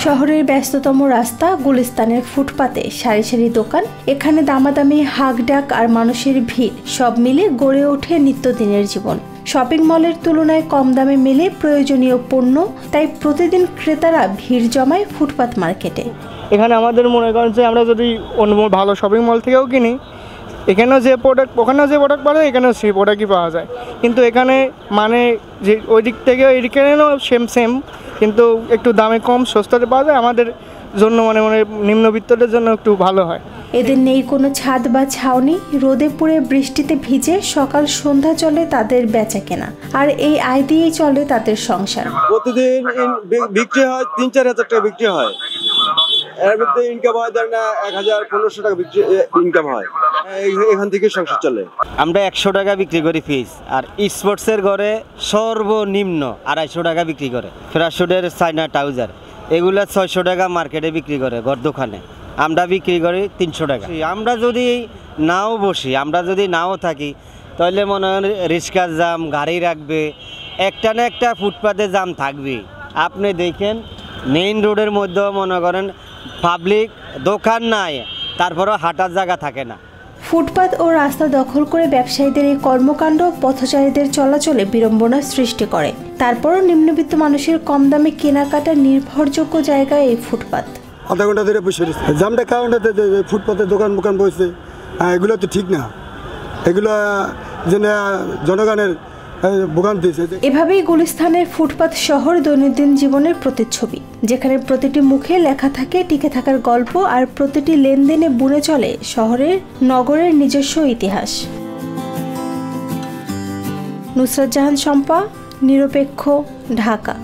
শহরের ব্যস্ততম রাস্তা গুলিস্তানের ফুটপাতে সারি সারি দোকান, এখানে দামাদামি, হাঁক ডাক আর মানুষের ভিড় সব মিলে গড়ে ওঠে নিত্যদিনের জীবন। শপিং মলের তুলনায় কম দামে মেলে প্রয়োজনীয় পণ্য, তাই প্রতিদিন ক্রেতারা ভিড় জমায় ফুটপাত মার্কেটে। এখানে আমাদের মনে করেন যে আমরা যদি অন্য ভালো শপিং মল থেকেও কিনি, এখানেও যে প্রোডাক্ট ওখানেও যে প্রোডাক্ট পাওয়া যায় এখানেও সেই প্রোডাক্টই পাওয়া যায়, কিন্তু এখানে মানে যে ওই দিক থেকে এখানেও সেম কিন্তু একটু দামে কম সস্তাতে পাওয়া যায়। আমাদের জন্য মানে নিম্নবিত্তদের জন্য একটু ভালো হয়। এদের নেই কোনো ছাদ বা ছাউনি, রোদে পুড়ে বৃষ্টিতে ভিজে সকাল সন্ধ্যা চলে তাদের বেচা কেনা, আর এই আয় দিয়েই চলে তাদের সংসার। প্রতিদিন বিক্রি হয় ৩-৪ হাজার টাকা বিক্রি হয়, এর মধ্যে ইনকাম হয় ধরেন ১,০০০-১৫০০ টাকা বিক্রি ইনকাম হয়, এখান থেকে সংসার চলে। আমরা ১০০ টাকা বিক্রি করি পিস, আর স্পোর্টসের ঘরে সর্বনিম্ন ২৫০ টাকা বিক্রি করে। ফ্রাশুডের চাইনা ট্রাউজার এগুলো ৬০০ টাকা মার্কেটে বিক্রি করে ঘর দোকানে, আমরা বিক্রি করি ৩০০ টাকা। আমরা যদি নাও বসি, আমরা যদি নাও থাকি, তাহলে মনে হয় রিক্সার জাম, গাড়ি রাখবে, একটা না একটা ফুটপাতে জাম থাকবে। আপনি দেখেন মেইন রোডের মধ্যেও মনে করেন পাবলিক দোকান নাই, তারপরেও হাঁটার জায়গা থাকে না। ফুটপাত ও রাস্তা দখল করে ব্যবসায়ীদের এই কর্মকাণ্ড পথচারীদের চলাচলে বিড়ম্বনার সৃষ্টি করে। তারপরও নিম্নবিত্ত মানুষের কম দামে কেনাকাটার নির্ভরযোগ্য জায়গায় এই ফুটপাত। আধা ঘন্টা ধরে বসে জামটা কারণটাতে ফুটপাতে দোকান বসে, এগুলো তো ঠিক না, এগুলো যেন জনগণের ভোগান্তি। এভাবেই গুলিস্তানের ফুটপাত শহর দৈনন্দিন জীবনের প্রতিচ্ছবি, যেখানে প্রতিটি মুখে লেখা থাকে টিকে থাকার গল্প, আর প্রতিটি লেনদেনে বুনে চলে শহরের নগরের নিজস্ব ইতিহাস। নুসরাত জাহান শম্পা, নিরপেক্ষ, ঢাকা।